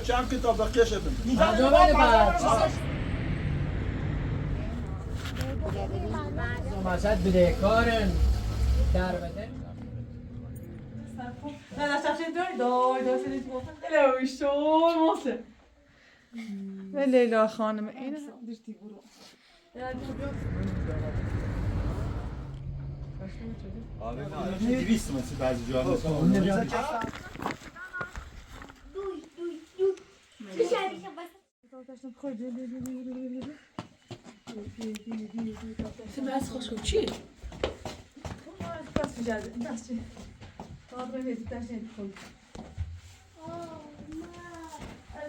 چند کتاب بقیه شده ماشد بده کارن در بده نه نشتفشین دای سنید گفتن الهی شور موسه و لیلا خانم اینه دیرتی برو آره نه 200 مثل بعضی جا هست بس خوشو چی؟ بس جاده بس چی؟ طابع نیست داشت خود.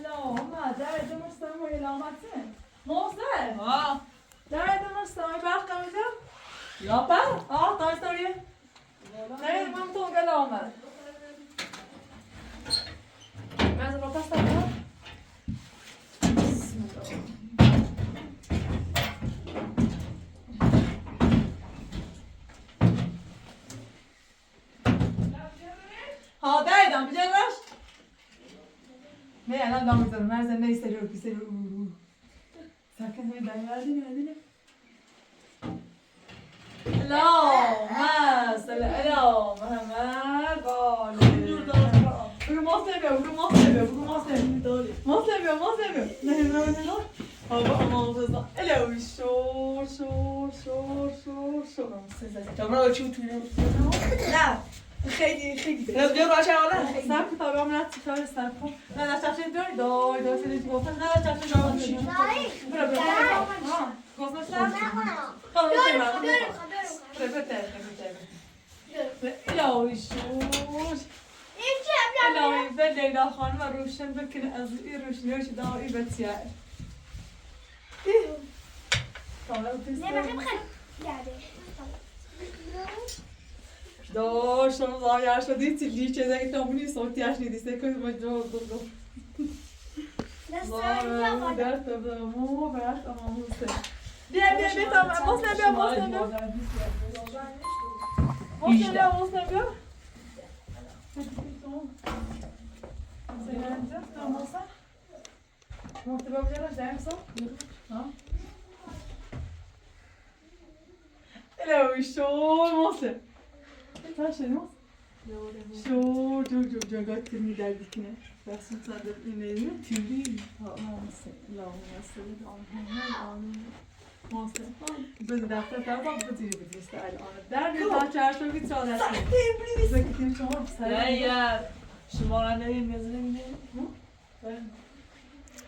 ما درد مستم و علامته. موسه. درد مستم باق کمیزم. یا پر؟ تا استوریه. نه من تو گل آمد. من رو پاس دادم. ها دایدم بجنبش. نه الان دام میذارم مرز نیست رو کسی رو ساکن می دایدی لا محمد باله برو ماسه بیا نه آبا امامزاده الهی شور جامعه چی تو نه خیلی نه بیا باشه حالا سب کتاب هم نه چیکار سب کن نه نشتفشین دای سنید گفتن نه نشتفشین دای برو گفتنش نه الهی شور الهی به لیلا خانم روشن بکنه از این روشنیاش دایی بتیه داشتم زایش شدی تیلی چه دیگه تامونی صوتیش نیسته که مجبور دو زای درد بدمو بعد اماموسه بیا تام موسه بیا Zeynep'ciğim, tamam olsa. Muhtemelen yapacağız, değil mi son? Ha? Hello, şor olsa. Taş şey mi? Şor, çok gayet derdikine. Versin sana da ineğini. Tüyli. Tamam, Monster. Biz daftar tamam bu diye bir liste الان. در بیاد چهارشو بیت سال است. بگیم شما نه شما را نمی‌ذاریم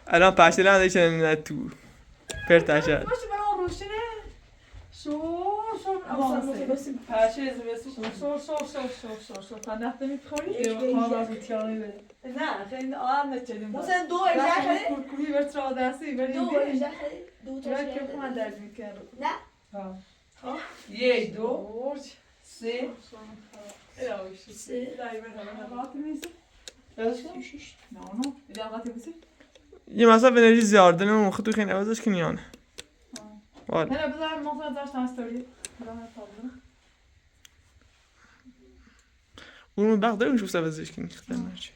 الان پشت لندش نه تو پرتاشه باشه برای روشنه شور پرچه زمستون شور تا نفته می‌خوری حالا بیتیاری بده نه خیلی آن نچدیم مثلا دو اجزا خرید کورکوری بر ترادستی ولی دو اجزا خرید دو تا که من درد می‌کنم نه یک دو سه سه دایی بخوام راحت می‌سی شش نه راحت می‌سی یه مثلا انرژی زیاده نه مخ تو خیلی عوضش کنیانه والا نه بذار مثلا داشت استوری اون بعد داریم شوف عوضش کنی خدمت چی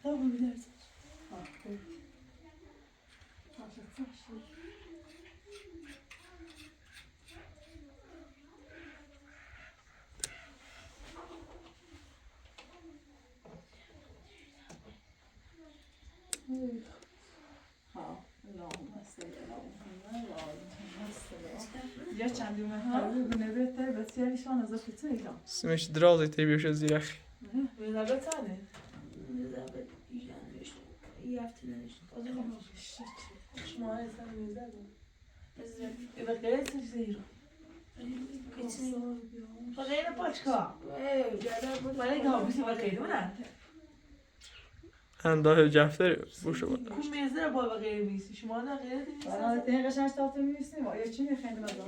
Tamam gidersin. یا چندیمه ها بنویته بسیاریشان از افته ایران اسمش درازی تیبیوش از زیرخی بنویتانه یه هفته نوشتم شما هستن میزدن ایوه غیره چیزی ایران غیره پاچکا ولی که ها بیسی و غیره منه انداه جفتر بوشه بود کون میزه رو با غیره میسی شما نه غیره دیمیسی بله تین قشنگ تاتو می‌نویسیم یا چی می‌خواید مثلا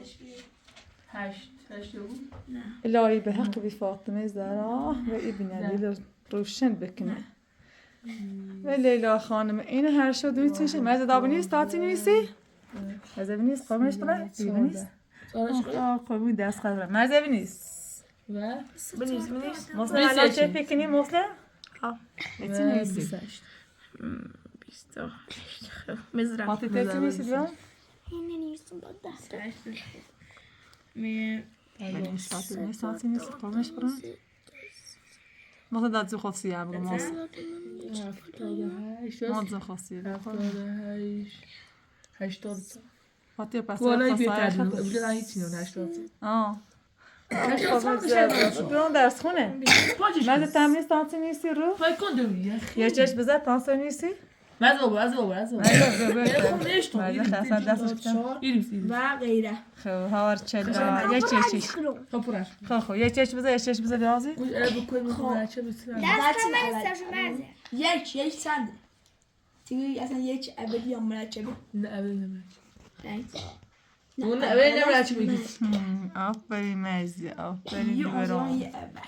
8 بود نه الهی به حق بی فاطمه زهرا و ابن علی روشن بکنه و لیلا خانم این هر شو دویتشه مزه دابی نیست تاتی نیستی؟ مزه نیست قرمش کنه؟ نیست؟ قرمون دست خواهد مزه نیست و بنویس محسن بنویس الان چه چی؟ فکر کنی محسن؟ و 28 مزرعه حاطی ترسی نیستی برام؟ اینه نیستم با دفتر بنویس حاطی نیست حاطی نیست قرمش برام؟ محسن داد زو خواستی یا بگو محسن 78 محسن خواستی 78 80 حاطی پس والای خواستای بهتر خط بوده هیچی نه 80 آه 80 برام درس خونه مزه تمرین تانسی نیستی رو؟ پای کندم یه چشم بزد تانسی نیستی؟ از بابا خب نشتم اصلا دستش کن ایریم و غیره خب هاور چلا یه چشش خب پرش خب یه چشم بزد یه چشم بزد رازی اون بکنم چه بسیار دست من استشون مرزه یک سند دیگه اصلا یک ابدی یا مرچبه نه اول نمیشه نه اون اول نمیشه بگید آفرین مرزی آفرین یه آزان برام یه اول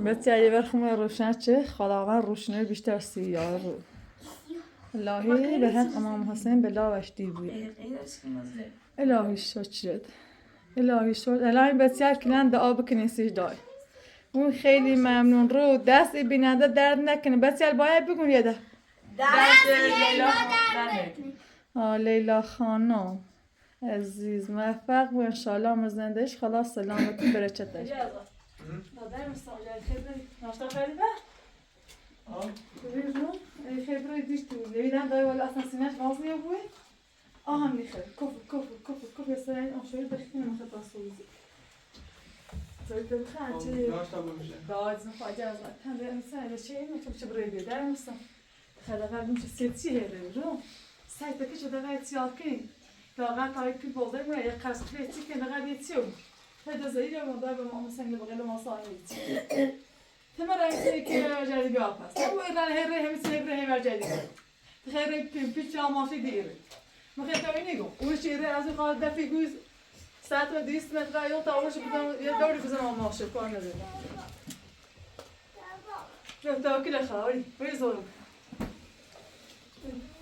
بسیار یه برخومه روشن چه خداوند روشنه بیشتر سیاه رو الهی به حق امام حسین بلا وشتی بود الهی شد الهی شد الهی بسیار کلن دعا بکنی سیش دای اون خیلی ممنون رو دست بیننده درد نکنه بسیار باید بگون یه ده لیلا خانم عزیز موفق و انشالله مزندش خلاص سلامتی برچتش ناشتا خریده؟ خیلی دیش تو لیدن دای والا اصلا سینش باز نیه بوی آهم میخواد کفر سرین آشوری بخیرم مخد باسوزی زایی تو بخواه چه داد زنخواهی از هم به امسان چه این چه برای بیده امسان خداقل میشه سیتی هره رو سایت که شده غیر سیاد کنی داغن تایی که بازه میره یک قصد فیتی که نقل یتیو هده زایی رو مدار به ما مسنگ بغل ما سانه یتی تمام رئیسی که جدی بیاد پس او ایران هره همیشه هره جدی خیره پیچ آماده دیره مخه تو اینیگو او شیره از این خواهد دفعی گوز ساعت و 200 متر یا تاورش بدم یه دوری بزنم آماشه کار نداره جب تاکل خواهی بری زورم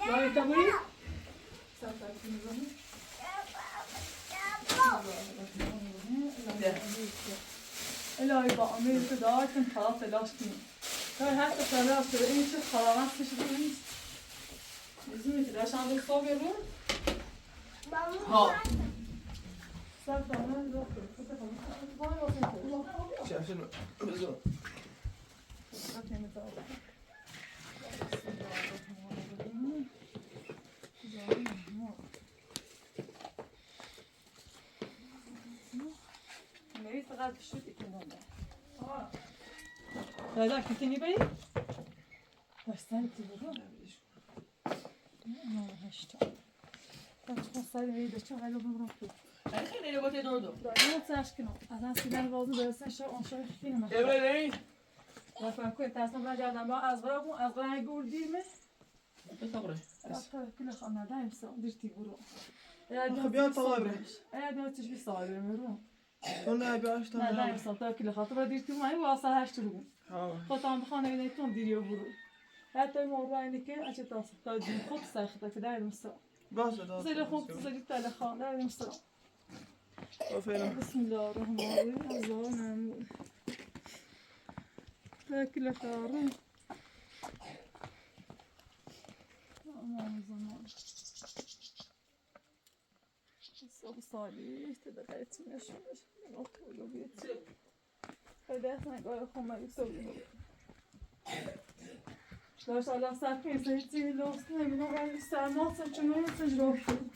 باید تموری ساعت میزنی الهی با امیر تو دارتون خلاص تلاش کنیم تا حتی تلاش شده این چه خلاص شده نیست میزونی که داشتم دو صبح رو ها سب دارم رو نویس فقط شد اکنون ده کتینی بایی؟ بستن تی برو نه هشتا بچه سری ویده چه غیلو بمرم تو خیلی نگاته دو دارم سرش کنم اصلا سیدن بازو برسن شو اون شو خیلی مخیلی ابراهیم رفتم کنی ترسم برگردم با از غرا بون از غرا گور دیرمه بتقره رفتم کل خانه دایم سا دیرتی برو خب بیا تا ابراهیم ایا چش بی صاحب مرو تو نه بیاش نه دایم سا تا کل خاطر دیرتی من واسه هشت رو خودم بخوام ببینم دیریو برو حتی موضوع اینه که اچه تاس تا دین خود ساخته که دایم سا باشه داد زیر خود زیر تله خان دایم سا آفرین بسم الله الرحمن الرحیم الله نمون تاکل خارم aman zaman. صبح سالی تدقیقی نشونش نخواه بیتی خیلی نگاه خمه صبحی داشت الان سر پیسه هیچی لست نمیدونم ولی سرماسم چون نمیتونش راه شد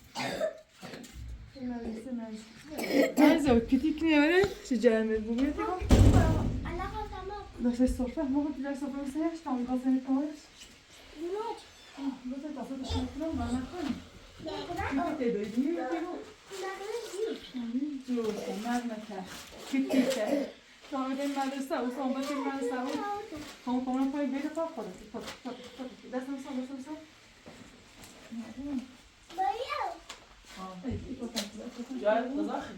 نریزه کتی کنی بره چه جرمه بگوید دیگم داشته صرفه موقع دیگر صرفه میسه هشت هم گازه میکنش بذار دفعه بشن کنم و نکنیم کتی دویدی میگیرم جور کن نرمته کتی که شامده مدرسه و صحبت مدرسه و کامون پای بیده پا خودت دستم سا جای بزاخی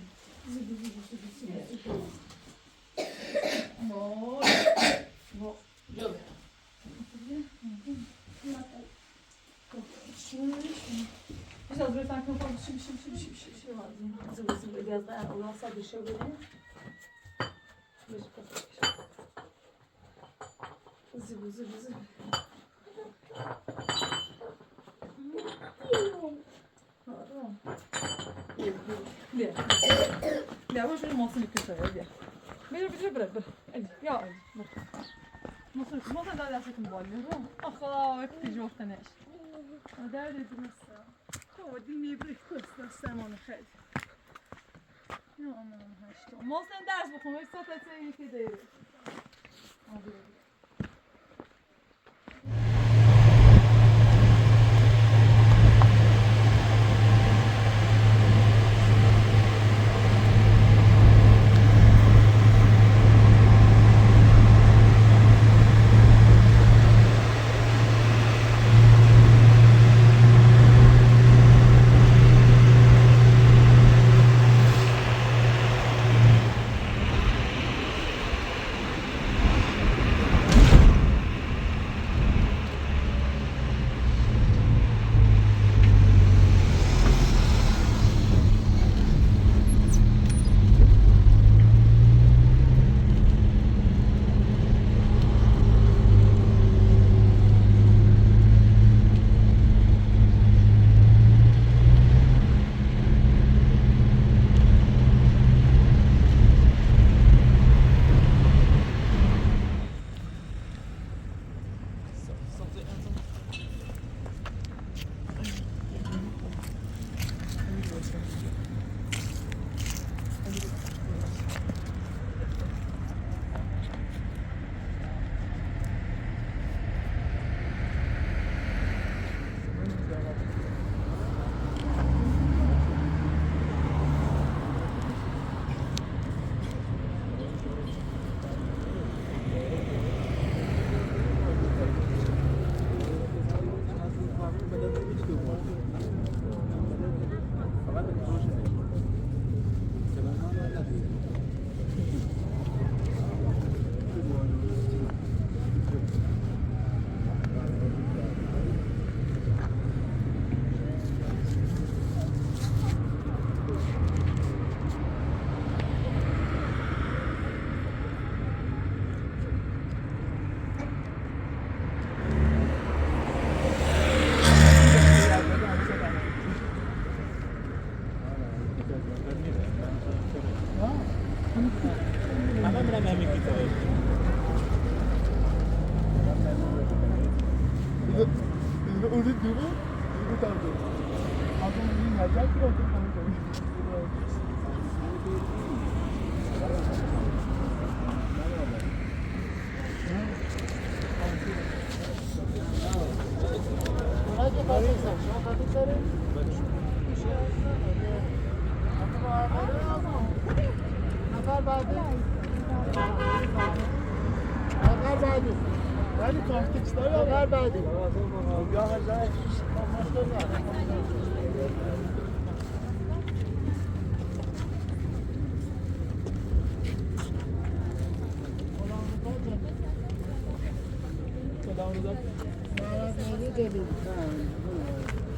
از روی فکر میکنم چی زبور بیازده اولا سر بشه بده زبور بیا باش روی ماسه میکشه بیا بره یا ماسه داد دستتون بالی رو آخا وقتی جفتنش درد درسته تو دینی بریخت دستمون خیلی یا امان هشتو ماسه درس بخون وی ساعت یکی دیره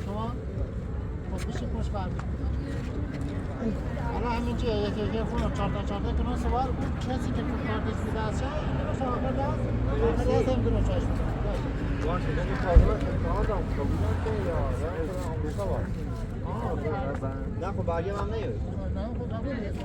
شما خب بشید پشت برد حالا همینجا یکی فون چارتا کنون سوار کسی که تو کارتش میده از شما اینو فاقر دست دست هم دونه چاشت باشه این تازه کانادا بودن که یا آمریکا با نه خب برگه هم نیاد نه خب نمیاد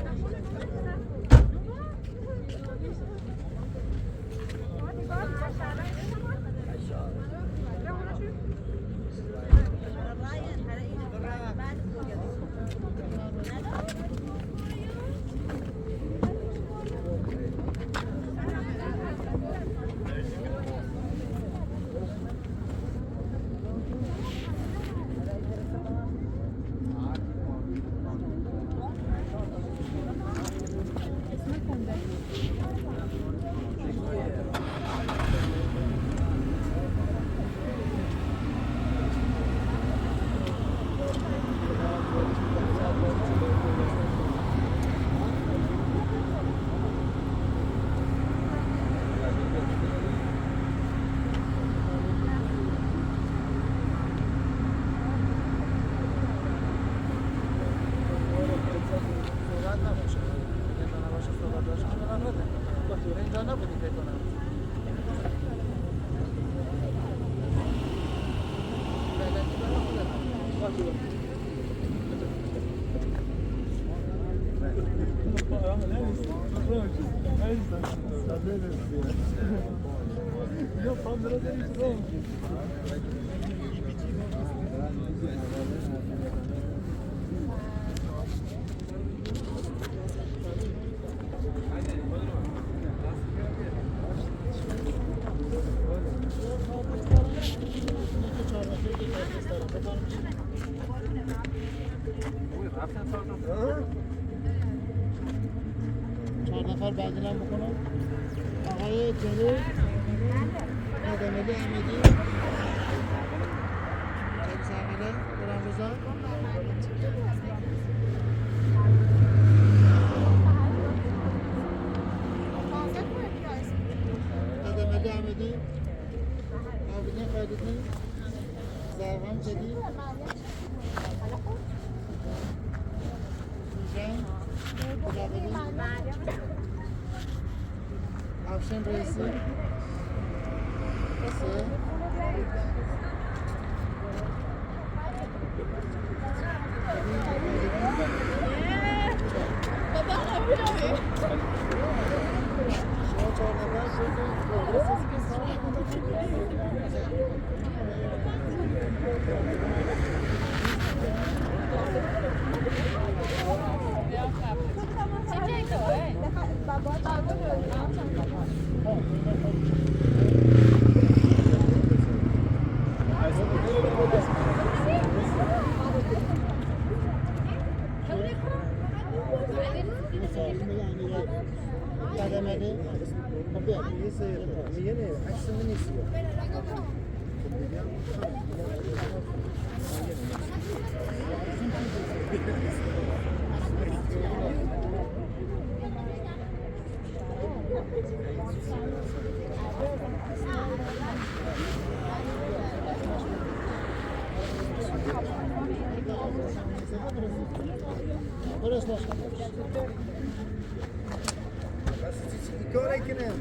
نباشه اینجا نباشه صحبت داشت من نده با تو اینجا نبودی فکر کنم بلدی برای خودت با تو چهار نفر بعدیلم بکنم آقای جلو ادمالی امیدی جلو سرماله برم روزا ادمالی امیدی آبیدین خیلیدین زرغم جدید روزن افشین رئیسی سه برس باش کاری کنه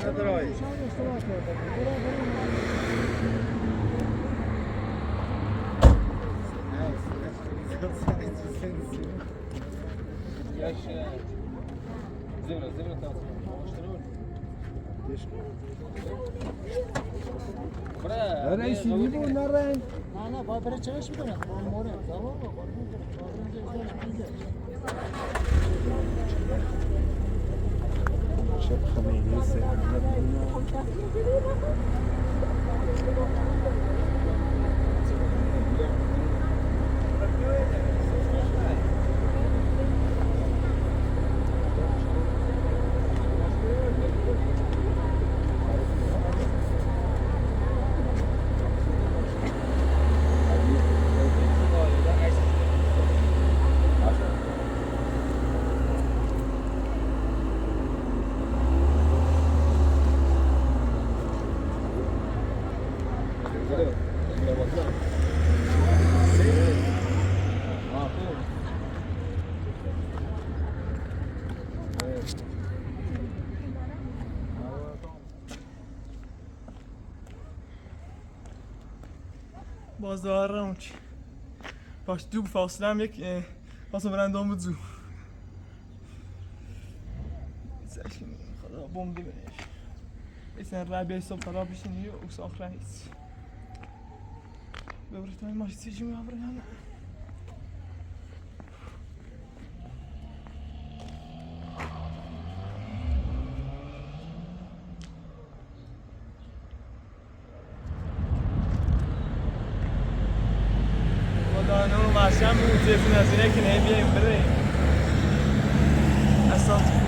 ندارای رئیسی میبون نرن نه باید بره چهش میکنه موره زمان با شب خمینی سهرنه باز دارم چی باش دو فاصله هم یک واسه برندام بود زو خدا بومدی بهش بسن ربی صبح خراب بشین یا اوس آخر هیچ ببرید تای ماشی چیزی می‌آورم عشان موزيف نازلين كنا يبين بري أصلاً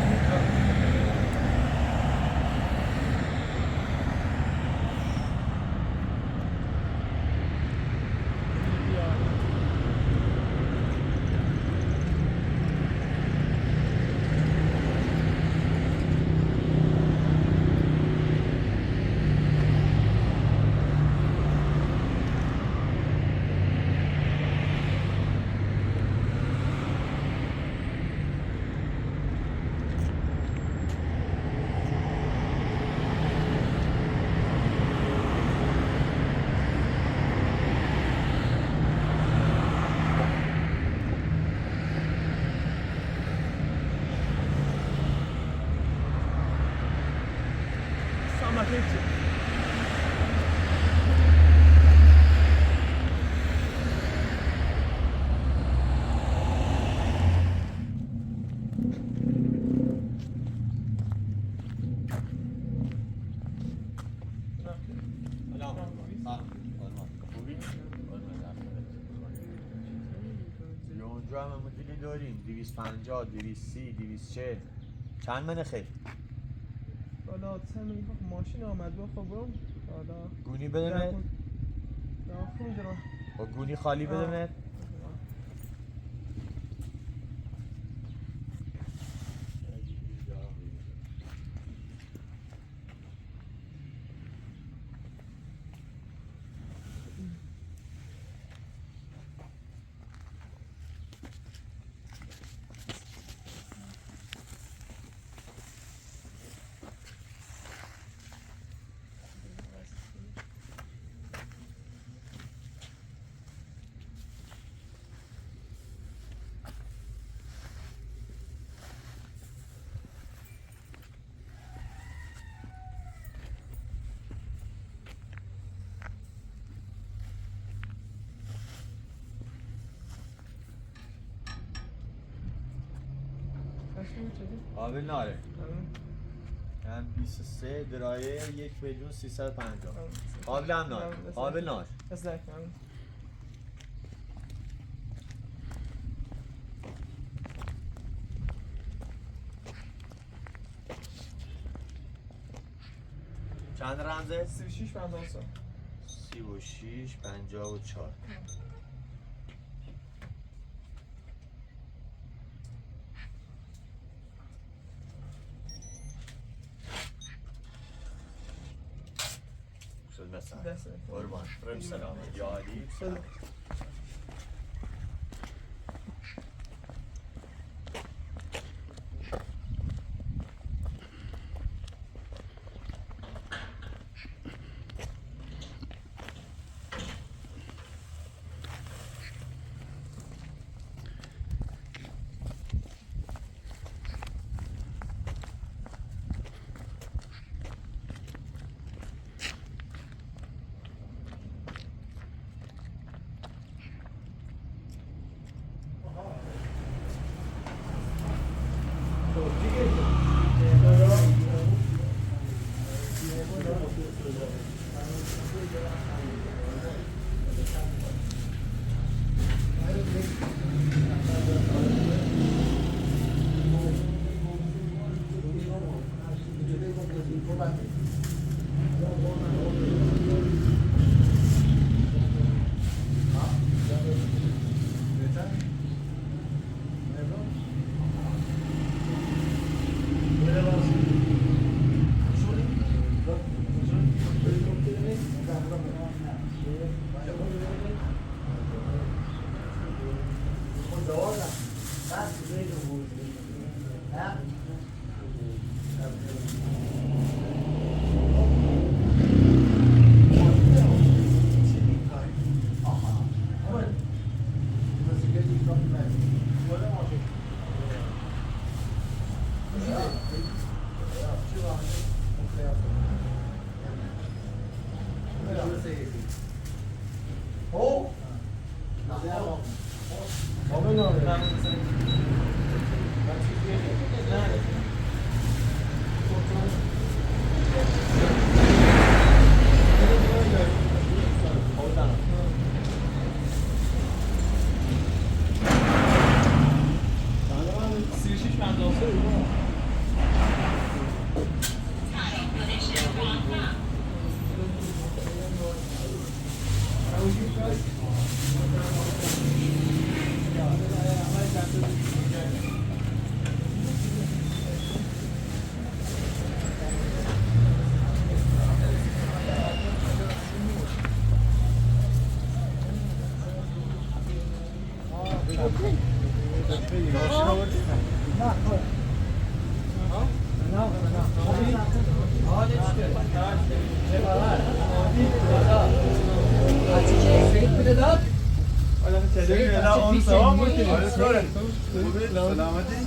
اونجا هم مدلی داریم 250 230 240 چند منه خیلی؟ حالا سه میلیون ماشین آمد با خب برم حالا گونی بده مت؟ با گونی خالی بده مت؟ قابل ناره هم 23 درایه 1,350,000 قابل هم نار قابل نار چند رمزه؟ 36 54 36 54 مثلا قربان برم سلامت یا علی سلام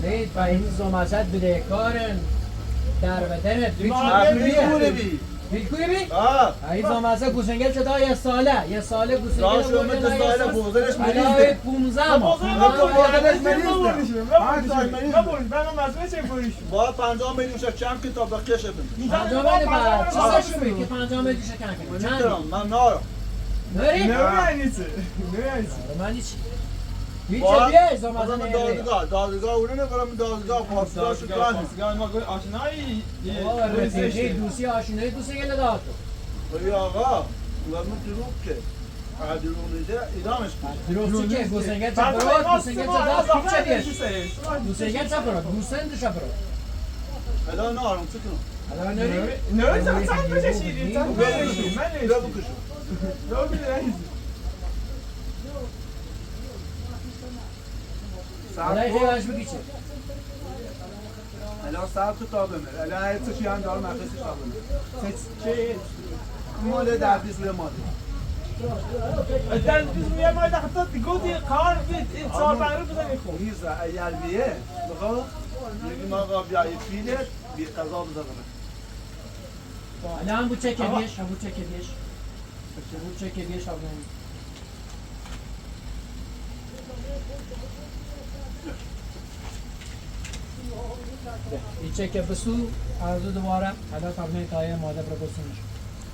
سید فهمی زمازت بده کارن در بدنت معلم میمونه بی بیلکوی بی؟ آه ای زامزه گوسنگل شده یه ساله گوسنگل داشت اومد دو ساله بوزنش علاوه مریضه 15 ماه بوزنش مریضه با 50 میلیون شد چند کتاب بخشه بند پنجاه میلی بعد چیزش روی که 50 میلی شکن کنیم چند؟ میتونم من نارم نری؟ نمی‌دونیسه من هیچ هیچ با بیای زامزه مثلا نیره دادگاه اونه نکنم دادگاه پاسداشت کار آشنایی رفیقی دوستی آشنایی گوسنگل داد ولی آقا من دروغ که اگه دروغ میده ایدامش کنه دروغ چی که گوسنگل چپرات گوسنگل چپرات چه بیش گوسنگل چپرات گوسنگ چپرات الان نارم چه کنم الان نری؟ نوری چند بکشیدی؟ چند بکشیدی؟ من بیا بکشم نوری نریزی الان خیلیش بگی چه؟ الان ساعت تو تا بمیر الان هر چی هم دارم مخصوص تا بمیر چه مال در دیز ماده الان biz میام ما حتی گودی کار بید این 4 برو بزنی خوب نیست ایال بیه بخو میگی ما قاب بیایی فیلت بی قضا بزنم الان bu çek hediyeş, bu çek hediyeş. Bu çek hediyeş ablam. این چک بسو از دوباره حالا تابنه تای ماده برو بسونش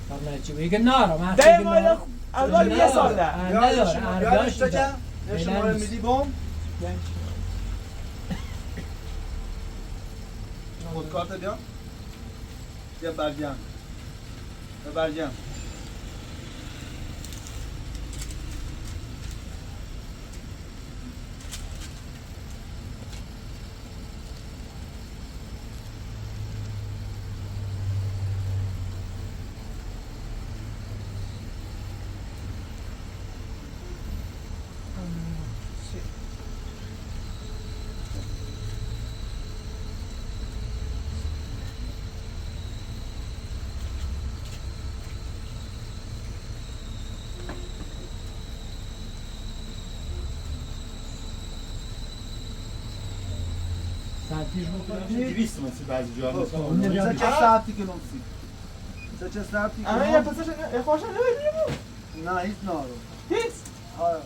تابنه چی بگه نارم من ده مال اول یه ساله یادش چه نشون مال میدی بوم خود کارت بیا بیا برگم برگم ساعتیش بکنی 200 متر بعضی جاها مثلا چه ساعتی که نمسی چه ساعتی که اما یه پسش خوشا نمیدیم نه هیچ نارو هیچ آره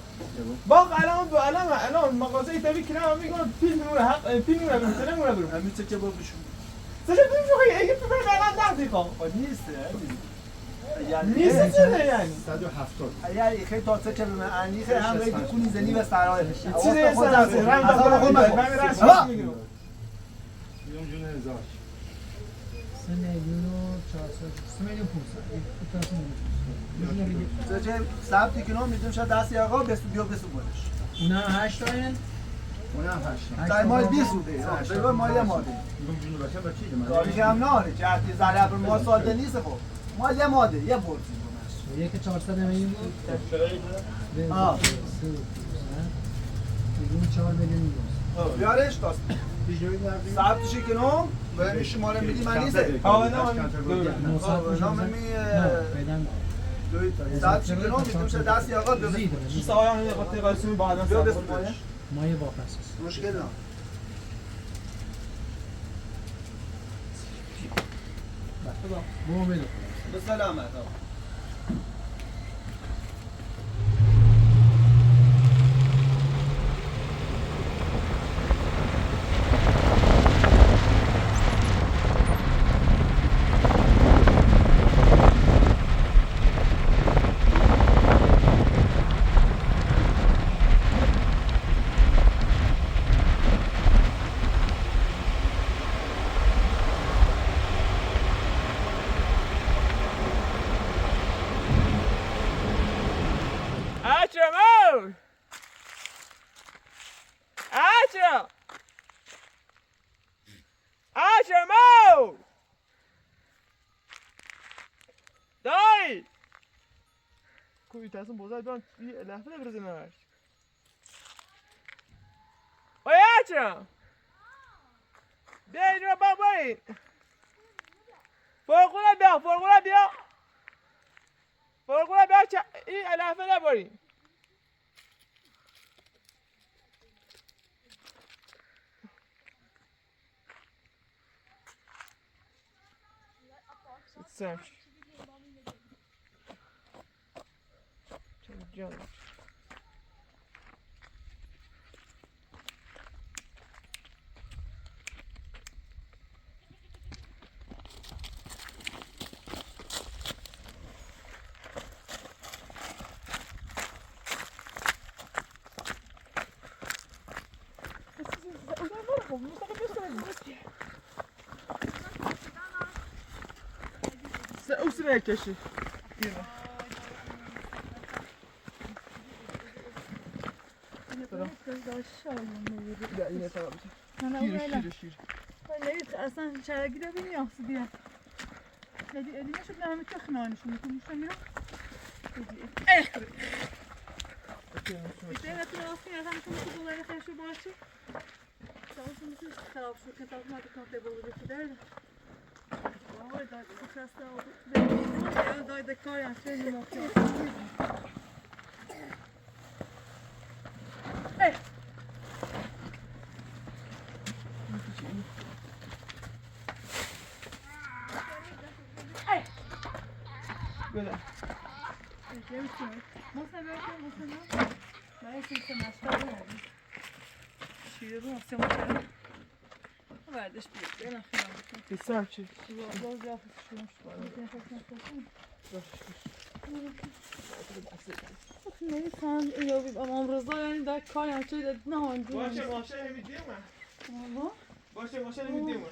باق الان مغازه تبی کنم میگم فیلم نور حق فیلم نور بریم سلام نور بریم همین چه که با بشون سه فیلم جو اگه تو برام 10 دقیقه نیست نیست چه یعنی 170 اگر خیلی تا چه من انی خیلی هم باید کنی زنی و سرای چیزی سر رنگ خود من راست میگم میلیون جون هزار 3 میلیون و 400 3 میلیون 500 چه ثبت کنم میدونم شاید دستی آقا بس بیا بس بودش اونا 8 تا این اونم 8 تا مال 20 بوده به مال ماده میلیون جون باشه با چی من کاری هم ناره چه احتی ضرب ما ساده نیست خب مال ماده یه برسی بونش یک 400 میلیون بود آه میلیون 4 میلیون بیارش تاست ثبتش کنم برای شماره میدی من نیسته آه نه نام می ثبتش کنم میدونم شاید دستی آقا بیا بس سایان قطعه قاسمی بعدا بیا بس بودش مایه واپس است مشکل نه بو بدو به سلامت آقا Akram! Akram! Akram! دایی! کوی تاسم بزرگ دارم یه لحظه بگذاریم نمش اوی اکرم بیا اینجا بریم فرقوله بیا این لحظه نبریم Sen. جان او سرعه کشی بیرون لا اینه تمام شیر اصلا چرگی رو بینی آخسی بیا ادی نشد همه که خنانشون میکنم میرم بیشتر نتون آخی از همه کنم که دوباره خیلی شو باشی سوالشون میشه خراب شد که تاک مادی کنم بگو که درده آه داد کسته داد کاری هم خیلی مخیلی بله شیره رو آسیا مطمئن بردش بیاد یه نخیرم بکن حساب چی؟ باز بیافت شروع شد نمیتونم یا بیم امام رضا یعنی در کاری هم توی در نهاندی باشه همی دیومه باشه همی دیومه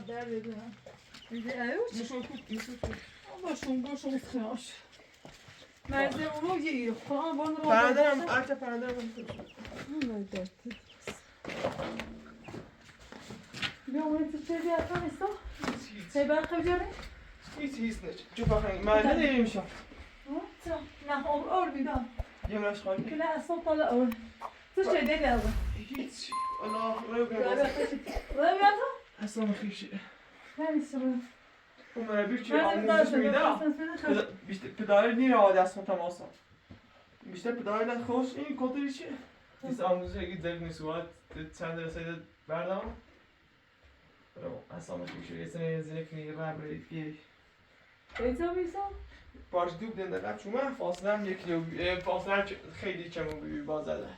در بدونم میگه ایوچ نشون خوب باشون خیاش مرزه اونو یه خواهم بان رو پرندرم آرچه پرندرم بیا اونی تو چه بیارتم ایستا؟ چه برقه بیاره؟ هیچ نیست چون فقط من نمیشم نه اور بیدم یه منش خواهی که نه اصلا طاله اور تو چه دیدی اول؟ هیچ الله رو رو بیاد اصلا مخیشه نمیشه اون مربی چه آموزش میده پدر نیر آده اسم تماسا بیشتر پدر نه خوش این کلتری چیه؟ دیس آموزش اگه درک نیسواد چند رسیده بردم اصلا مخیشه یه سنه زنه کنی ربری پیش ایتا بیسا؟ باش دوب دنده قد چون من فاصله هم یک کیلو فاصله خیلی کمون ببین بازده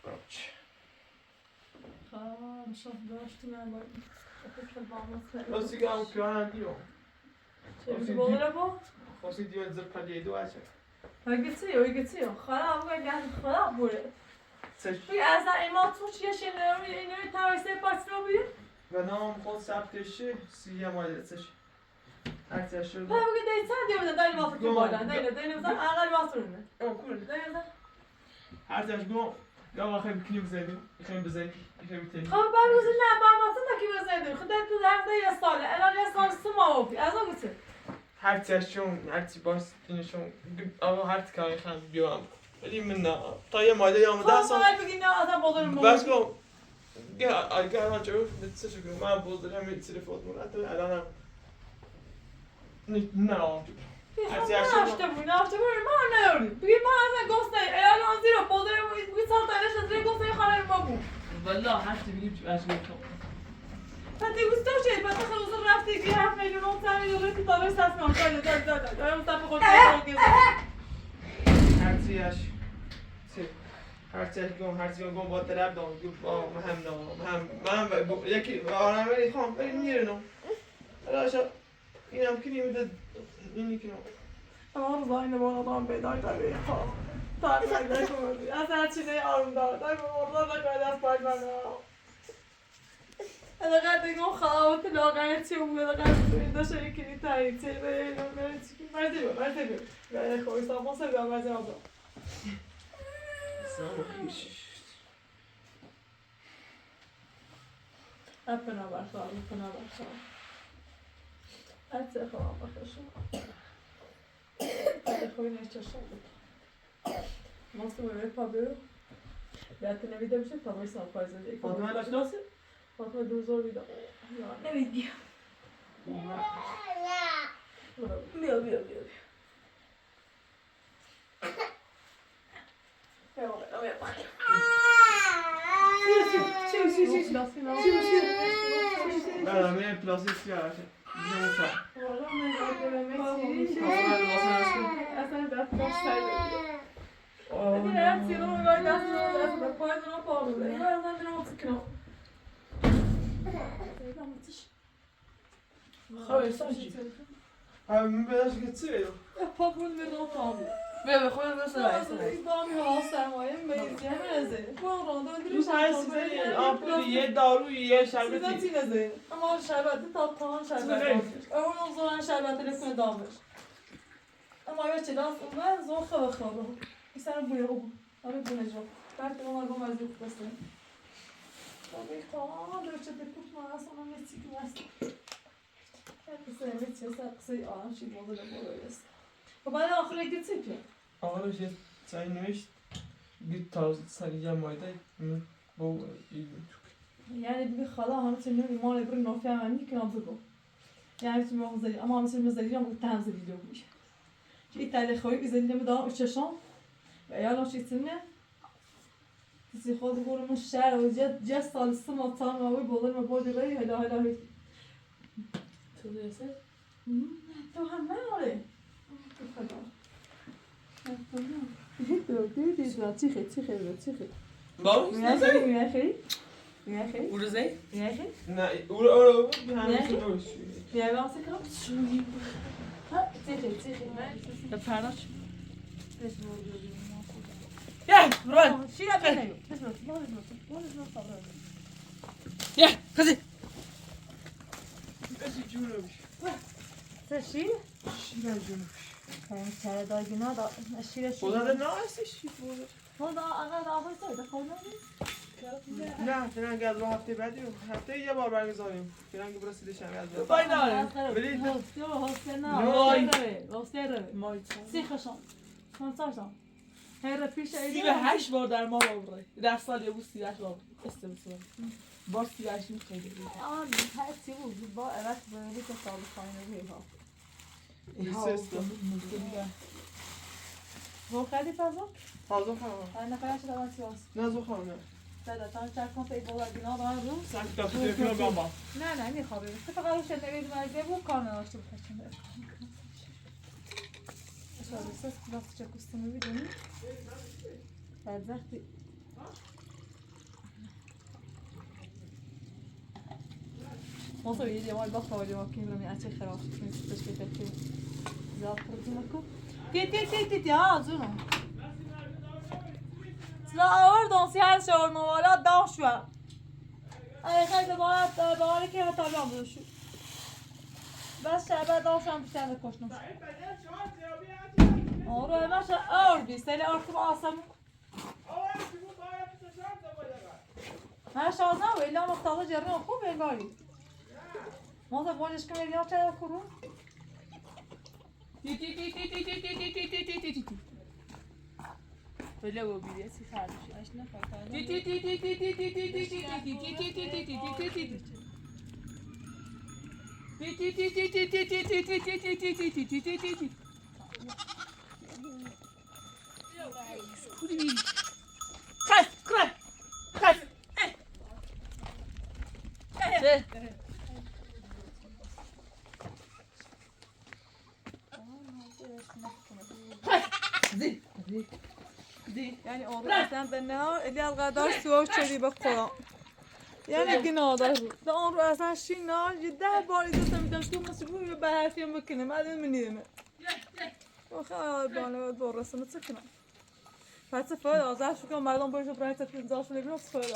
برچ میشه داشتی من باید راستی که هم پیانم دیو چه بیدی بادره با؟ خواستی دیو زر پلیه دو اچه هایگه خراب خراب بوده بگه اصلا ایما تو چیه شنه اینو تویسته پاس رو بید؟ و نام خود ثبتشه سیه مایلتش هرچه شد بگه دیتا دیو بده دایی واسه که بالا دایی بزن اقل واسه رونه دایی بزن هرچه گم یا ما خیلی کنی بزنیم خیلی بزنیم خیلی بتنیم خب بروزی نه برماسه نکی بزنیم خود تو درخته یه ساله الان یه سال سو ما وفی از اون گوته هرچه شون هرچی باست اینشون آقا هرچی کاری خند بیام ولی من نه تا یه مایده یا آمده اصلا خب بگی نه آدم بازار مون بس گم اگر من جواب بده چه کنم من بازار همین تلفن مونت الان هم نه نفته بود ما نیاری بگی ما اصلا گفت نه الان زیرا بازار بگی سال تایلش از روی گفت نه خانه ما بود والله هرچی بگیم چی از گفتم حتی گوستا شد بعد خلاص رفتی که 7 میلیون اون سر یورو تو دلار ساس میاد داد دارم مصطفی خود هرچی گم با طرف دام با هم دام من یکی آرام ولی خام ولی میرنم الاشا اینم کنی میده اینی کنم اما روزا اینه با آدم بیدار داری خب تا بیدار کنی از هر چیزی آروم دار داری با مرزا نکنید از پاید من الاغر دیگه اون خواهات لاغر چی بود الاغر این داشته یکی نی تایید چه به این چی مرده بیار خوبی سامون سه بیار مرده آدم اپنا برخواه حتی خواهم بخشم حتی خوبی نیشتر شد ماست مویمه پا برو بیاتی نمیده بشه تا باید سام پایزه فاطمه نشناسی؟ فاطمه دوزار بیدم نمیدیم بیا بیا نه من پلاستیک سیاه نمی‌فهم. والا مگه اصلا دست این هر چیزی رو می‌برد دست پای دارم پارو این اصلا دارم تکنم خب ساجی من بدش گتسیه پاک بود میرم پارو به خود مثل این بامی ها سرمایه میزی همه برو روز هر سیزنی آب یه دارو یه شربتی سیزن نزین اما شربتی تا شربت اون زوران شربت لکنه دامش اما یا چه داست من زور خواه خواه این سر بویه رو آره بونه جا بعد اون رو مزید بسته آبی خواه رو چه بکوت ما اصلا نمیتی که بسته قصه قصه آن چی بوده است و بعد آخر اگه چی که آقا یه سعی نوشت گیت تازه سری جمعیده با یعنی بگی خدا همه چه نمی مال بر نافی همانی که نبگو یعنی چه می‌خوای اما همه چه می‌ذاری هم گفت تنز ویدیو میشه چی تاریخ خوی بیزنی نمی‌دارم چشام و یالا چی تنه کسی خود گورم شهر و جد سال سما تام و بودن و بود رای هلا تو درسته تو هم نه خدا چی باو می‌خری؟ ورزه نه اورو همین روش بیا واسه کنم ها چی به پرناش یا برو چی نمی‌کنی یا خذي اسی جونوش چی شیرا جونوش چرا داگینا دا شیر خدا ده نه استش خدا آقا آقا تو خدا نه فعلا گاز رو هفته بعدی هفته یه بار برگزاریم فعلا که برسیده شنبه از باي نار برید ماي سی خشم کنسارشم هر پیش سی به 8 بار در ما بابره در سال یه بود 38 بار استمسون بار 38 می‌خواد آن هر چی بود با وقت بودی که سال خانه ها هو خیلی فضا تازه خانم انا فلاش دوام سیاس نه زو خانم دادا تا چند کنت ای بالا دینا با رو سنگ تا تلفن گامبا نه میخوابه فقط روش نوید مزه بود کار نداشته بود چند اساس وقتی چه کوستم می‌بینی بعد وقتی موضوع یه جمال بخوابه ما که میرم یه چه خراب نیست تشکیل تکی زیاد کردیم کو تی ها زونو لا آوردم سیاه شور موالات داشت و ای خیلی باید که طالبان بودشو بس شعبه داشتم بیشتر کشنم آره ماشه آر بیست ایلی آرکم آسم هر شازم و ایلا مختاظ جرم خوب انگاری موضوع بولش که میلیار چه کرون ولی او بیلیه سی خرشی اش یعنی اون اصلا به نهار الی القدر سوار چری به خدا یعنی گناه داره ده اون رو اصلا شینا ده بار ایزا میدم تو مسئول به حرفیم بکنه بعد منیدمه خیلی بانه دور رسمه چه کنم پس فایده آزار شو که مردم باشه برای تفکیل داشت نمی‌رم فایده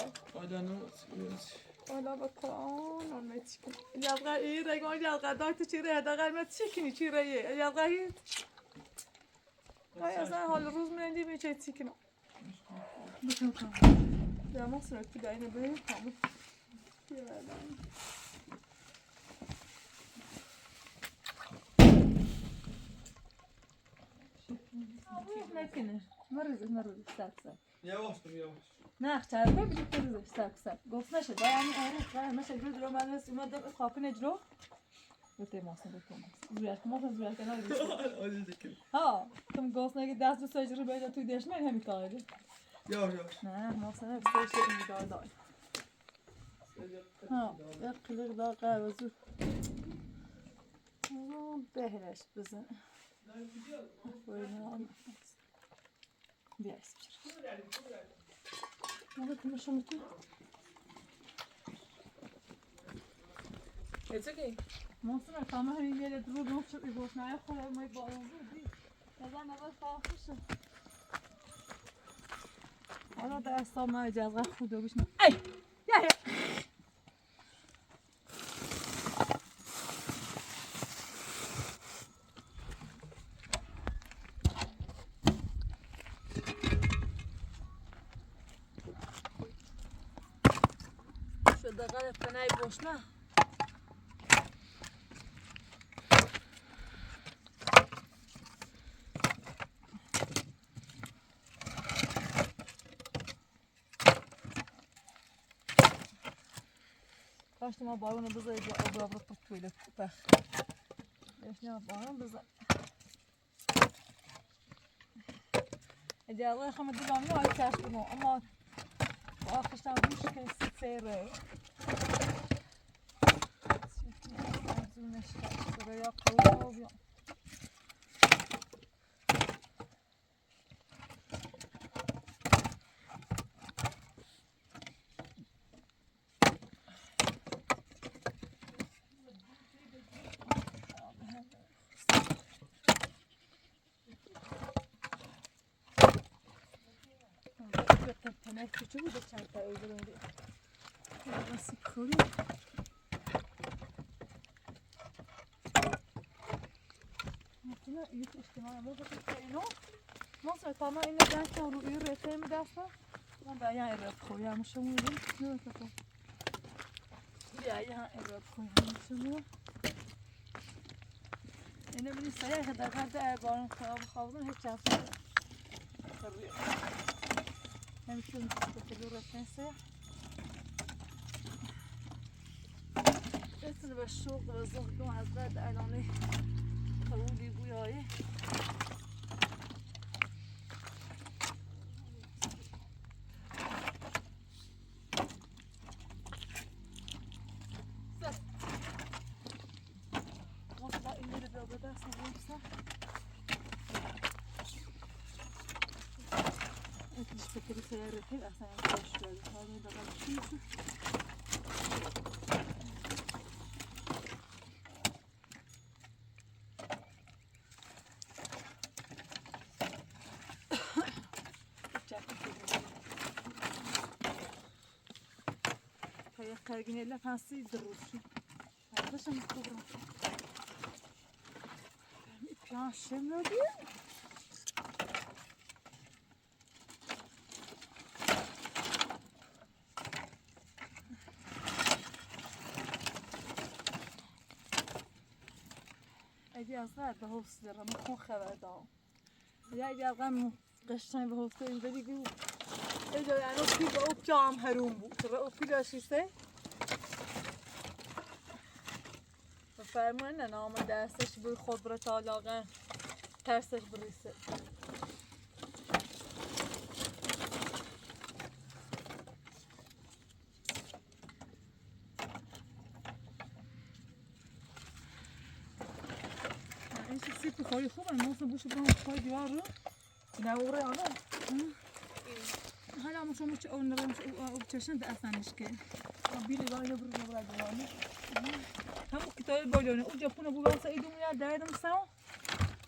والا بکن آن می‌چکن یالقا ای رگان یالقا دایت چیره هداقل می‌چکنی چیره یه یالقا هیچ اصلا حال روز می‌ندی می‌چه چکنم بکن یا ما سرکی داینه بریم کامل نکنه مرز سب یواش نه چرا بگی تو سب گفت نشه دا یعنی آره نشه جلو رو من رسیم اومد خاپن جلو بته ماسه بکنم زوریت کنه ها تم گفت نگه دست به سجره بیاد توی دش من همین کاره یواش نه ماسه نه بسش این دار ها یک قلق دا قهوه زور بهرش بزن بیا اسم کنشون تو چه مصر تمام همین یه درو نوچه بیبوش نه خوره ما بارون بودی نزن اول خواهشم حالا دستا ما جزغه خوده بشنم ای یا شده غلط پنای بوش نه کاش ما بارون بذاری که آب رو پتویله بخ بهش نه بارون بذار اگه الله خمد دیدم نه آی کاش کنم اما با آخرش هم مشکل سیره زونش سیره یا قلوب یا نه چه بود چند تا ایزولونده واسه کوری مثلا یه اجتماع بود که اینو مثلا تمام این دست رو روی رفته می‌داشتم من باید ایراد خویم میشم میگم نه تا بیا ایراد خویم میشم اینو من سایه در حد بارون خوابون هیچ چیز نمی‌تونم بخوام رفتن سه اسم به شوق و ذوق دو حضرت علامه قبولی بویایی مثلا این میره به دست نمی‌سه مش فكرة سيارة كده أحسن من شوية هذا دخل فيه هي خارجين لها فانسي دروسي هذا شو مستغرب بيان شملة دي اگه از به حوص دارم میخوام خبر دارم اگه از قشنگ به حوص دارم بگو اجا یعنی اپی با اپ جام هرون بود تو اپی داشتیسته و فرمان نه نام دستش بر خود بر تالاقه ترسش بریسه سیب خواهی خوبه موسم بوش برام خواهی دیوار رو نوره آنه حالا ما شما چه اون نرم چشن ده اصلا که بیلی باید برو نبرد دیوانه همون کتاب بالونه اونجا پونه بو واسه ایدو میاد دردم سام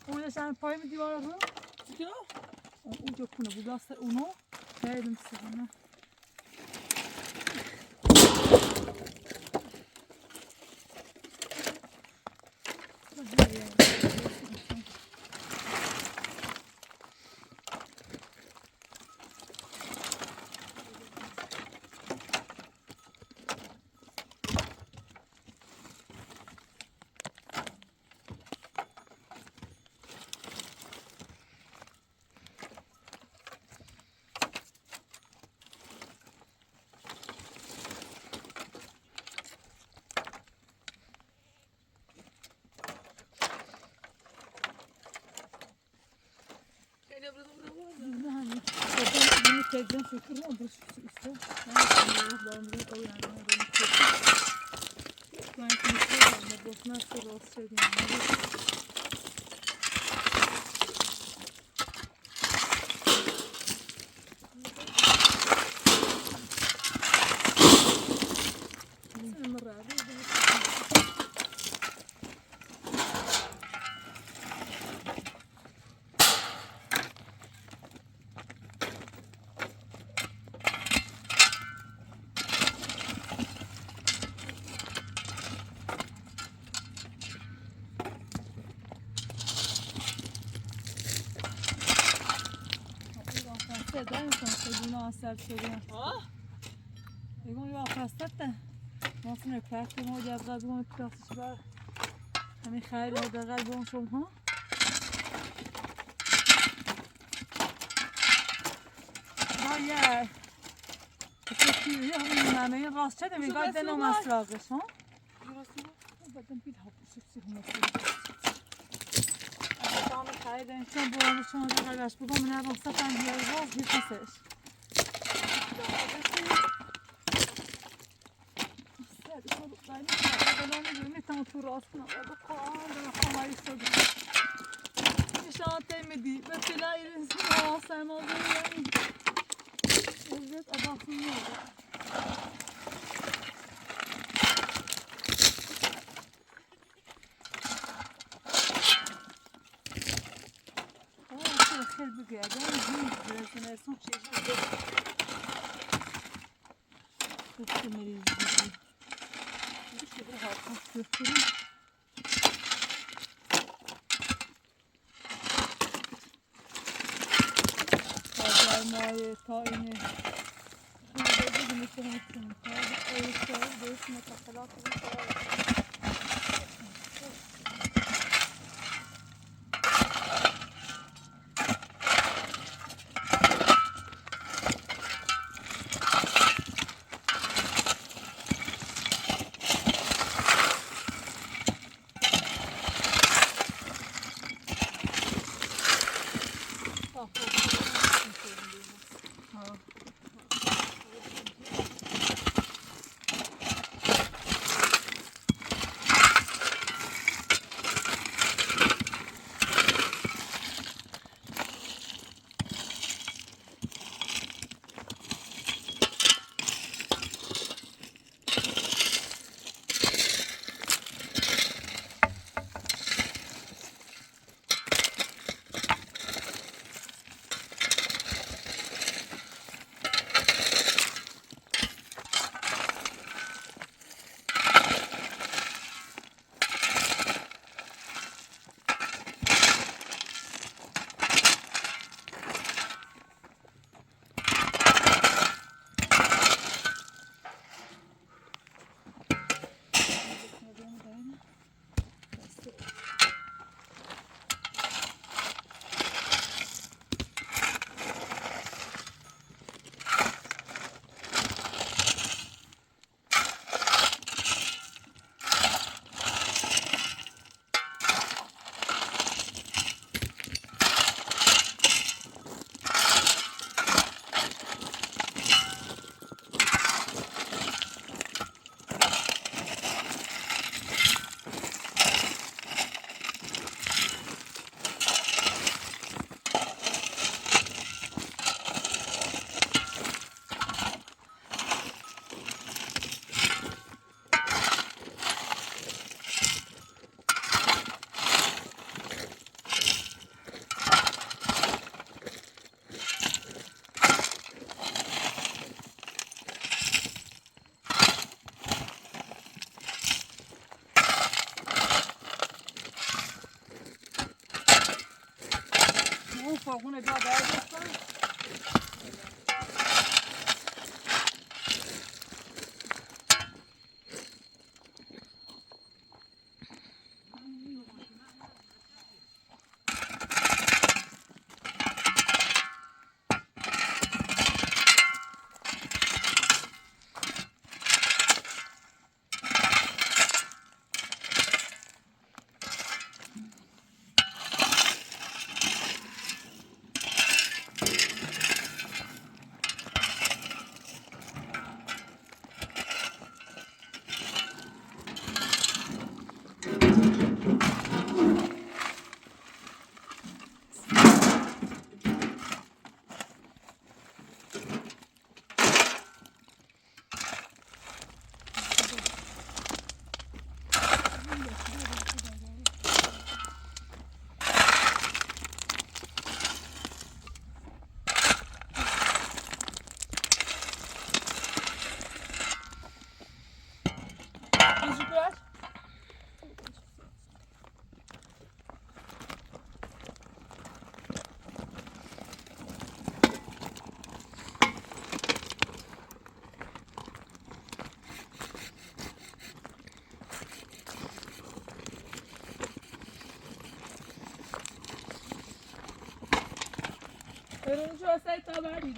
اونجا شان پای می دیوار رو اونجا پونه بو واسه اونو دردم سام Tezden fikrim o burası üstte. Ben de bağımlı o yani. Ben konuşuyorum da bu. nasıl olsun صدای میکنم آسر شده بگم یه آفستته ماسون اکفت ما جزغه بگم اتفاقش بر همین خیلی دقیقه بگم شما ها باید یه همین همه راست شده میگه دنو مسراغش ها بدم بیل ها بسیسی هم دام خیلی انشان برام شما دقیقش بگم من راست پنجیار راز بیفیسش میتونم تو راست کنم خواهی شده نشانته میدی به طلعی رسیم آسم آزوری عزت اداخون میده خیلی بگرده برسیم ارسون چیزی بسته مریض بگی بشه به حاکم بکنیم تا مایه تا اینه خیلی بگی میتونم تا ایستایی بیش متخلات فرغون جا دارستان برو جو سعی تا بعدی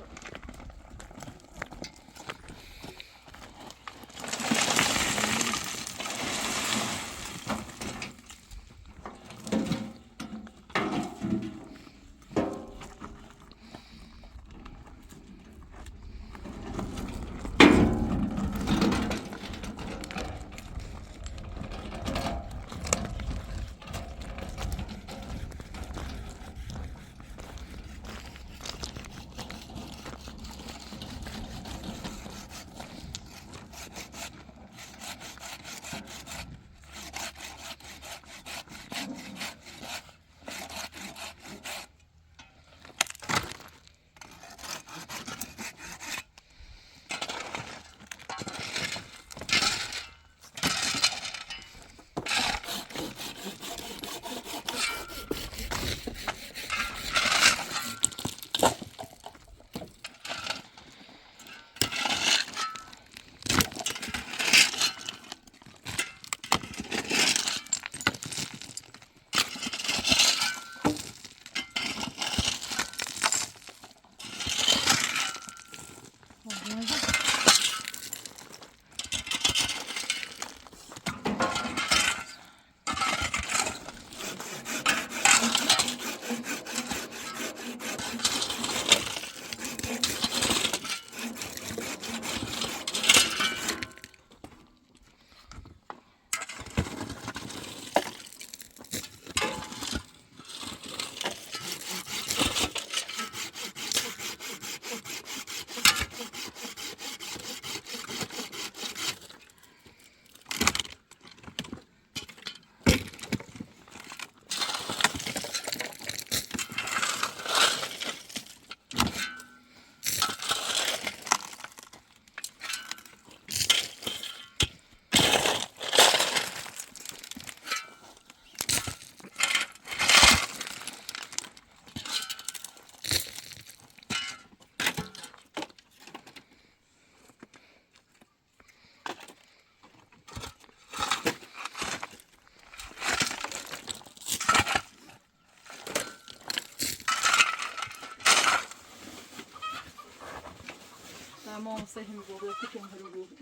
ما سهم بوده که هم رو بوده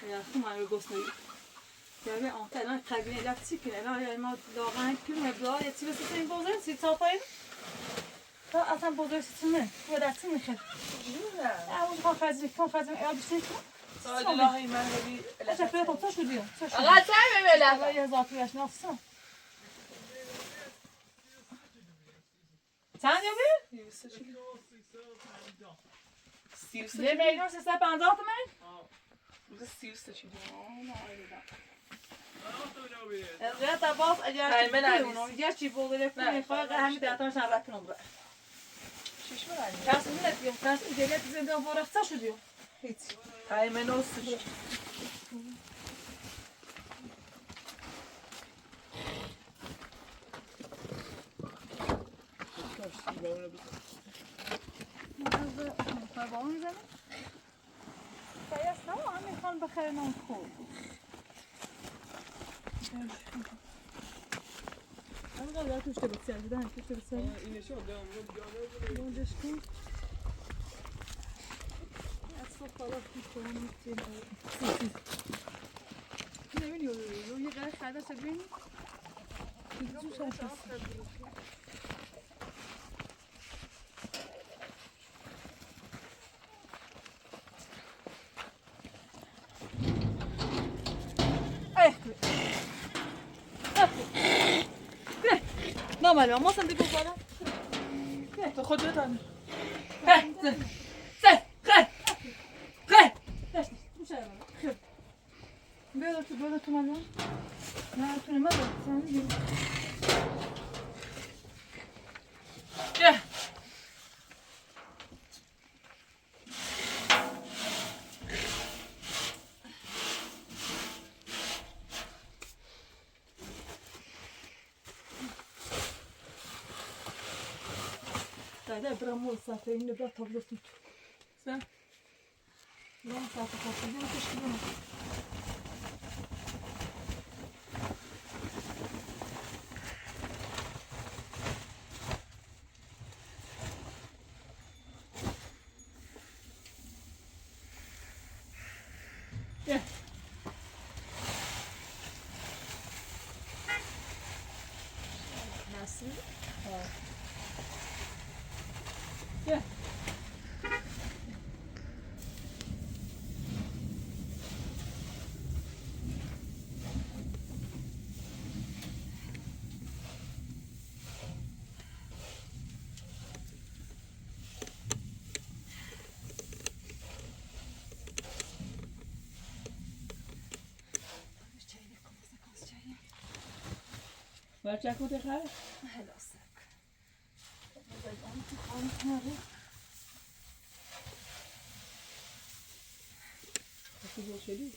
یا خم رو گوش نید yani anten kalbine lastik ne yani ma doğan küm ebla yeti ve senin bozar sit tapayım ta atan bozar sitme ve da tın khir ya bu kan fazla ya bir şey Vallahi ben de bir acha pe to şu diyor آقا تعمل بله ya zatı yaş nasılsın sen diyor bir 30 1 milyon 350 تومن روز 30 چی بود ya da bas eğer ya çi bolere ne fark hem de atan sen rakın olur شش من Tersi ne diyor? Tersi devlet üzerinden fotoğrafta şu diyor. hiç hemen olsun Babamın üzerine. Sayas ne var? Amerikan bakarına koy. Ama galiba köşte bitseldi. Ben köşte bitseldi. اینشو دارم Ben düşkün. Asla falan bir sorun yok. Ne biliyor? Yine kadar kadar sebebini. Hiç şaşırtıcı. Normalement, moi ça me dégoûte pas là. تو خود بتانی Böyle tumanla. Ne tunama da sen de. gel Dayı bırakma saate yine bir tablo tut. sen Ne saate kalsın bir teşkil mi? Ja. Nasıl? Ja. Waar check moet ik gaan? Helaas. Wat is je doen?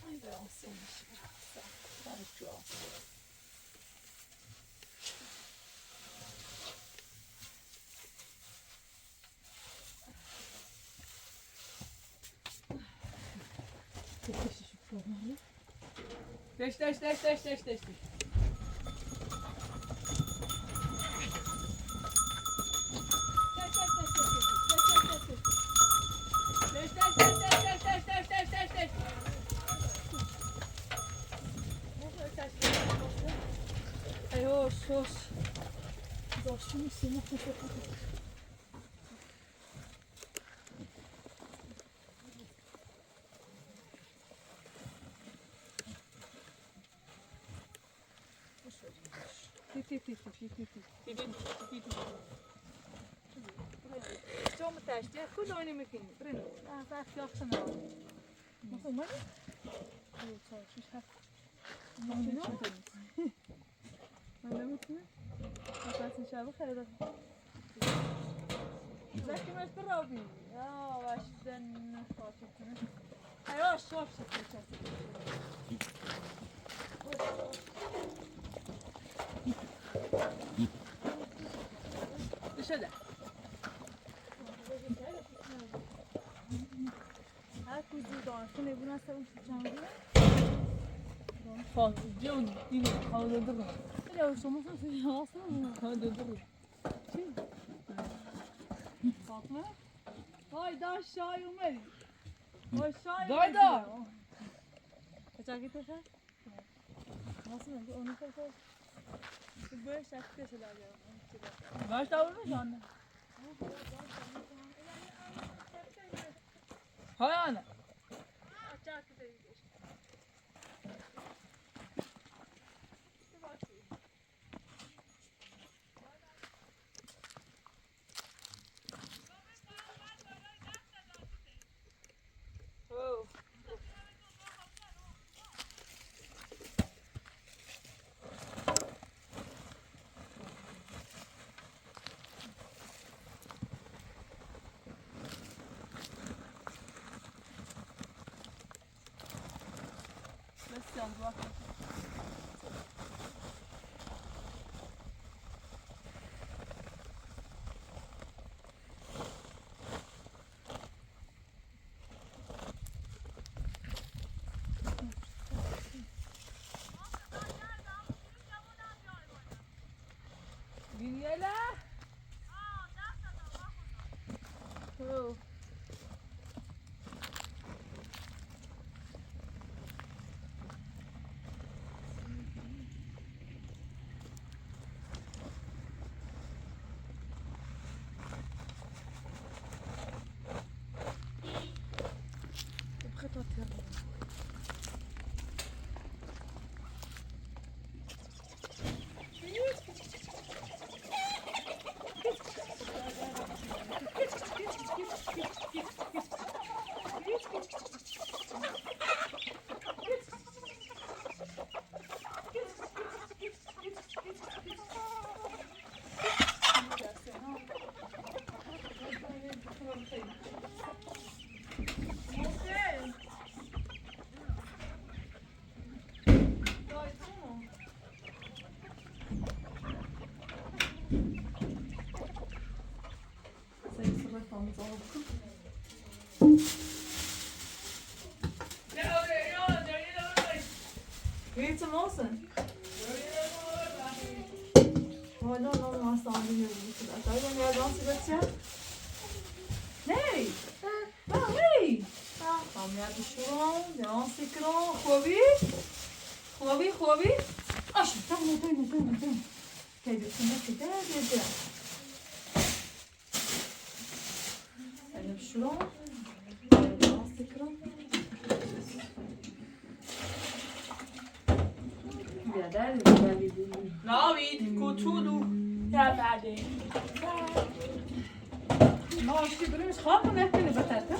Ay be olsaymış biraz. Belki o. Deş. Ej, hoş. Zoşun üstüne kuşak. Zomertijd, ja, goed nog niet meer kinderen. Brinnen. Ja, 5 jaar snel. Nog een man? Maar dan moet je. Dat laat een sjouw verder. Zeg je maar eens Robbie. Ja, was je dan wat je doen? Hij was zo Dışarıda. Her kuzu da şunu buna savun tutacağım. Fal, canım, yine kaldırdım. Ya somusun sen alsana. Kaldırdım. Fatma. Haydi aşağı yumer. Aşağı Dayda. Kaçak git aşağı. Nasıl oldu? Onu kaçak. Böyle şarkı şeyler ya. Baş davranış anne. Hay anne. Açak gidelim. Oh. Christian, du hast Vinyela. Oh. Weet je mossen? Oh, no, maar staan we hier. Zou je dan dansen met je? Nee! Oh, nee! عمیت شروع جان سکران خوبی آش تمام که بسیار کده انا شروع جان سکران بیادر ناوید کوچولو یا بعده ما اشتی بریم خواب نکنه بترتم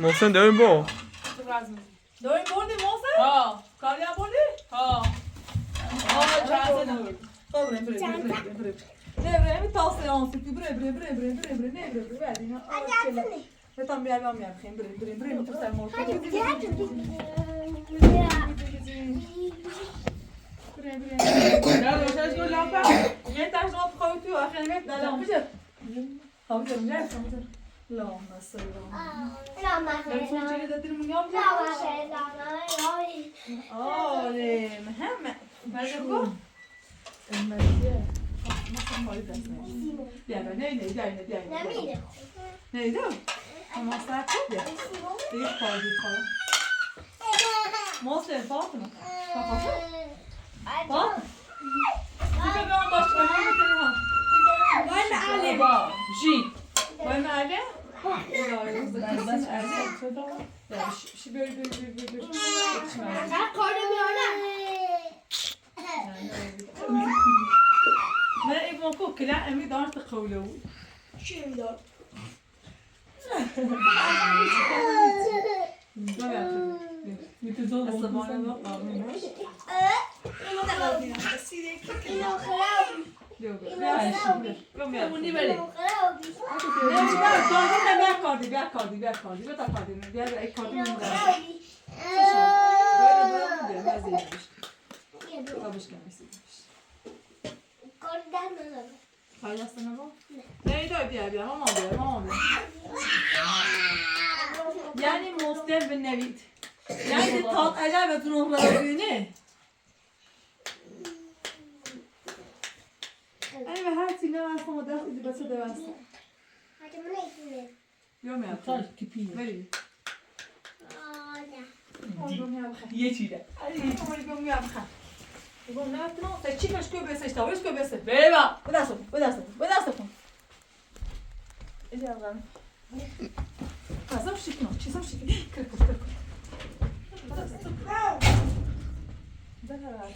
محسن داریم با داریم بردی موسم؟ ها کاری هم بردی؟ ها چند نور خب بریم امی تاسه آنسی که بریم بعدی tam bir albüm yapayım. Bırım tutar mı? Ya روشنش کن لامپا یه تاش آب خواهی تو آخر نمیت دلم بشه خواهی جرم جرم لام مسئله نرسون چیلی دادیم میام آره مهمه ماذا بقول المسيا ما خلي بس يا بني ني ده اما ساعه كده دي خالي خلاص موسى فاطمه فاطمه دیگه بیام باش کنم وای معلم جی وای معلم بس شو بير کارو میارم ما ابن كوك لا امي دارت قولو چی میدار میتوزون الصبانه وقع اینو خرابی اونی بله یعنی مستر بنوید یعنی تا عجبتون رو ببینه ای به هر تینه اصلا دستی دی بچه دوسته بیام میاد تال کپی بریم یه چیده بیام میاد بخم بیام نه تا چی کش کو بسش تا وش کو بسه ببا بدست کن ایجا آقام کاسم شکنم چیزم شکن کرکوش ده هر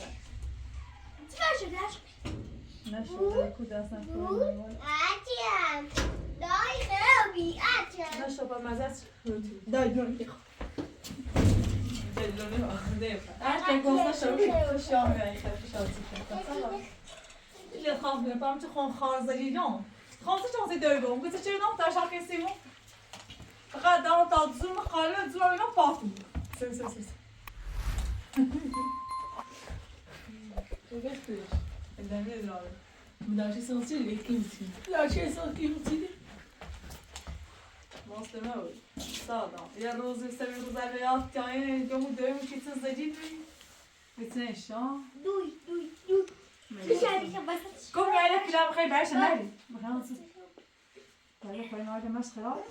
چیکار شده نشده کودستم کنم دای خرابی نشده با مزد دای بیان بخواه که گفته شد شام میایی خیلی شاد یه خواه میرم چه خون خارزگی جان خواهد چه داری برم گفته چه نام در شاکی سیمون فقط دارم تا زور مخاله زور اینا پاکی سر ادامه مدرسه سانسی لیکی میتونی مدرسه سانسی میتونی ماستمه بود سادام یه روزی سمی روز علیات یعنی جمعو دویم چیز زدید بتنه شام دوی گفت یعنی کلام خیلی برش نهید بخیرم باید خواهی نهاده مشت خراب